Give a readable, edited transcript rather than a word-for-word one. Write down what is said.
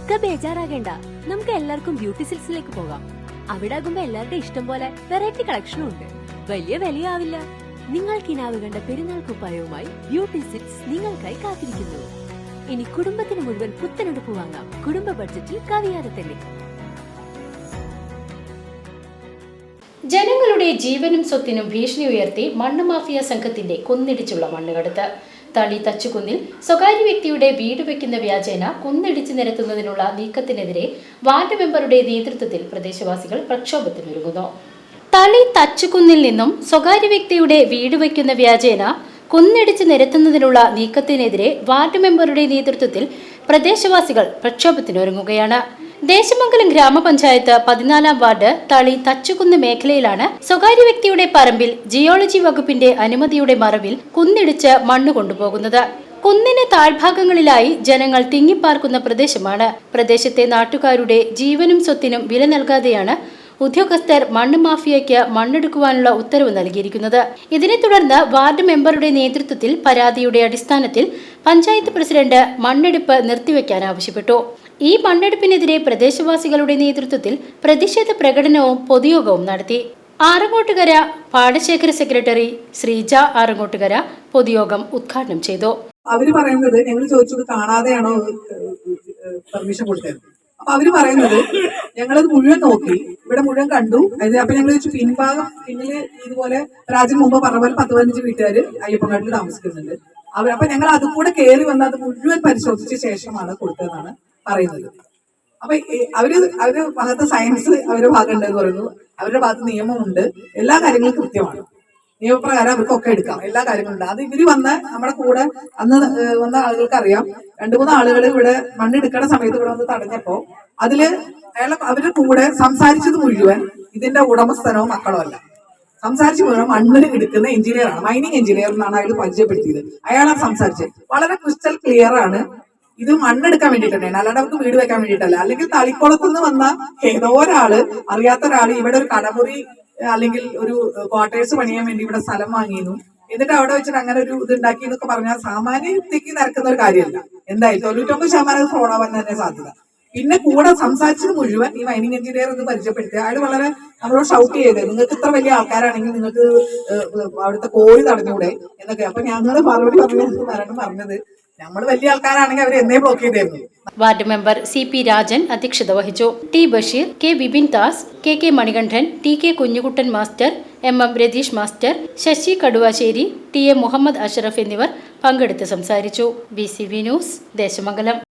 ഇക്ക ബേജാറാകേണ്ട, നമുക്ക് എല്ലാവർക്കും ബ്യൂട്ടി സിൽക്സിലേക്ക് പോകാം. അവിടെ ആകുമ്പോ എല്ലാവരുടെ ഇഷ്ടം പോലെ വെറൈറ്റി കളക്ഷനും ഉണ്ട്. വലിയ വിലയാവില്ല. നിങ്ങൾക്ക് ഇനാവ് കണ്ട പെരുന്നാൾ കുപ്പായവുമായി ബ്യൂട്ടി സിൽക്സ് നിങ്ങൾക്കായി കാത്തിരിക്കുന്നു. ഇനി കുടുംബത്തിന് മുഴുവൻ പുത്തനെടുപ്പ് വാങ്ങാം, കുടുംബ ബഡ്ജറ്റിൽ കവിയാതെ തന്നെ. ജനങ്ങളുടെ ജീവനും സ്വത്തിനും ഭീഷണി ഉയർത്തി മണ്ണ് മാഫിയ സംഘത്തിന്റെ കുന്നിടിച്ചുള്ള മണ്ണുകടത്ത്. തളി തച്ചുകുന്നിൽ സ്വകാര്യ വ്യക്തിയുടെ വീട് വയ്ക്കുന്ന വ്യാജേന കുന്നിടിച്ചു നിരത്തുന്നതിനുള്ള നീക്കത്തിനെതിരെ വാർഡ് മെമ്പറുടെ നേതൃത്വത്തിൽ പ്രദേശവാസികൾ പ്രക്ഷോഭത്തിനൊരുങ്ങുന്നു. തളി തച്ചുകുന്നിൽ നിന്നും സ്വകാര്യ വ്യക്തിയുടെ വീട് വയ്ക്കുന്ന വ്യാജേന കുന്നിടിച്ച് നിരത്തുന്നതിനുള്ള നീക്കത്തിനെതിരെ വാർഡ് മെമ്പറുടെ നേതൃത്വത്തിൽ പ്രദേശവാസികൾ പ്രക്ഷോഭത്തിനൊരുങ്ങുകയാണ്. ദേശമംഗലം ഗ്രാമപഞ്ചായത്ത് 14-ാം വാർഡ് തളി തച്ചുകുന്ന് മേഖലയിലാണ് സ്വകാര്യ വ്യക്തിയുടെ പറമ്പിൽ ജിയോളജി വകുപ്പിന്റെ അനുമതിയുടെ മറവിൽ കുന്നിടിച്ച് മണ്ണ് കൊണ്ടുപോകുന്നത്. കുന്നിന് താഴ്ഭാഗങ്ങളിലായി ജനങ്ങൾ തിങ്ങിപ്പാർക്കുന്ന പ്രദേശമാണ്. പ്രദേശത്തെ നാട്ടുകാരുടെ ജീവനും സ്വത്തിനും വില നൽകാതെയാണ് ഉദ്യോഗസ്ഥർ മണ്ണ് മാഫിയയ്ക്ക് മണ്ണെടുക്കുവാനുള്ള ഉത്തരവ് നൽകിയിരിക്കുന്നത്. ഇതിനെ തുടർന്ന് വാർഡ് മെമ്പറുടെ നേതൃത്വത്തിൽ പരാതിയുടെ അടിസ്ഥാനത്തിൽ പഞ്ചായത്ത് പ്രസിഡന്റ് മണ്ണെടുപ്പ് നിർത്തിവെക്കാൻ ആവശ്യപ്പെട്ടു. ഈ മണ്ണെടുപ്പിനെതിരെ പ്രദേശവാസികളുടെ നേതൃത്വത്തിൽ പ്രതിഷേധ പ്രകടനവും പൊതുയോഗവും നടത്തി. ആറങ്ങോട്ടുകര പാടശേഖര സെക്രട്ടറി ശ്രീജ ആറങ്ങോട്ടുകര പൊതുയോഗം ഉദ്ഘാടനം ചെയ്തു. അവര് പറയുന്നത് ഞങ്ങൾ ചോദിച്ചത് കാണാതെയാണോ പെർമിഷൻ കൊടുത്തത്. അപ്പൊ അവര് പറയുന്നത് ഞങ്ങളത് മുഴുവൻ നോക്കി, ഇവിടെ മുഴുവൻ കണ്ടു. അപ്പൊ ഞങ്ങൾ ചോദിച്ചു പിൻഭാഗം പിന്നില് ഇതുപോലെ രാജ്യം മുമ്പ് പറഞ്ഞ പോലെ 10-15 വീട്ടുകാർ അയ്യപ്പൻകാട്ടിൽ താമസിക്കുന്നുണ്ട്. അപ്പൊ ഞങ്ങൾ അതും കൂടെ കയറി വന്ന് അത് മുഴുവൻ പരിശോധിച്ച ശേഷമാണ് കൊടുത്തതെന്നാണ് പറയുന്നത്. അപ്പൊ അവര് ഭാഗത്ത് സയൻസ് അവരുടെ ഭാഗം ഉണ്ടെന്ന് പറയുന്നു, അവരുടെ ഭാഗത്ത് നിയമമുണ്ട്, എല്ലാ കാര്യങ്ങളും കൃത്യമാണ്, നിയമപ്രകാരം അവർക്കൊക്കെ എടുക്കാം, എല്ലാ കാര്യങ്ങളും ഉണ്ട്. അത് ഇവര് വന്ന നമ്മുടെ കൂടെ അന്ന് വന്ന ആളുകൾക്ക് അറിയാം. 2-3 ആളുകൾ ഇവിടെ മണ്ണെടുക്കുന്ന സമയത്ത് ഇവിടെ വന്ന് തടഞ്ഞപ്പോ അവരുടെ കൂടെ സംസാരിച്ചത് മുഴുവൻ ഇതിന്റെ ഉടമസ്ഥനോ മക്കളോ അല്ല. സംസാരിച്ച് മുഴുവൻ മണ്ണിന് എടുക്കുന്ന എഞ്ചിനീയറാണ്, മൈനിങ് എഞ്ചിനീയർ എന്നാണ് അയാൾ പരിചയപ്പെടുത്തിയത്. അയാളാണ് സംസാരിച്ചത്. വളരെ ക്രിസ്റ്റൽ ക്ലിയർ ആണ്. ഇത് മണ്ണെടുക്കാൻ വേണ്ടിയിട്ടാണ്, അല്ലാണ്ട് അവർക്ക് വീട് വെക്കാൻ വേണ്ടിയിട്ടല്ല. അല്ലെങ്കിൽ തളിക്കുളത്തുനിന്ന് വന്ന ഏതോ ഒരാള്, അറിയാത്ത ഒരാള് ഇവിടെ ഒരു കടമുറി അല്ലെങ്കിൽ ഒരു ക്വാർട്ടേഴ്സ് പണിയാൻ വേണ്ടി ഇവിടെ സ്ഥലം വാങ്ങിയിരുന്നു. എന്നിട്ട് അവിടെ വെച്ചിട്ട് അങ്ങനെ ഒരു ഇത് ഉണ്ടാക്കി എന്നൊക്കെ പറഞ്ഞാൽ സാമാന്യ വ്യക്തിക്ക് നിരക്കുന്ന ഒരു കാര്യമല്ല. എന്തായാലും 99% ഫ്രോഡ് ആവാൻ തന്നെ സാധ്യത. പിന്നെ കൂടെ സംസാരിച്ചത് മുഴുവൻ ഈ മൈനിങ് എഞ്ചിനീയർ എന്ന് പരിചയപ്പെടുത്തി. അയാൾ വളരെ നമ്മളോട് ഷൗട്ട് ചെയ്ത്, നിങ്ങൾക്ക് ഇത്ര വലിയ ആൾക്കാരാണെങ്കിൽ നിങ്ങൾക്ക് അവിടുത്തെ കോഴി തടഞ്ഞൂടെ എന്നൊക്കെ. അപ്പൊ ഞങ്ങൾ മറുപടി പറഞ്ഞത് നമ്മൾ വലിയ ആൾക്കാരാണെങ്കിൽ അവർ എന്നേ ബ്ലോക്ക് ചെയ്തായിരുന്നു. വാർഡ് മെമ്പർ CP രാജൻ അധ്യക്ഷത വഹിച്ചു. T Basheer, K Bibin Das, KK Manikandan, TK Kunjukuttan master, MM Ratheesh master, Sasi Kaduvasseri, TM Muhammad Ashraf എന്നിവർ പങ്കെടുത്ത് സംസാരിച്ചു. BCV news, Desamangalam.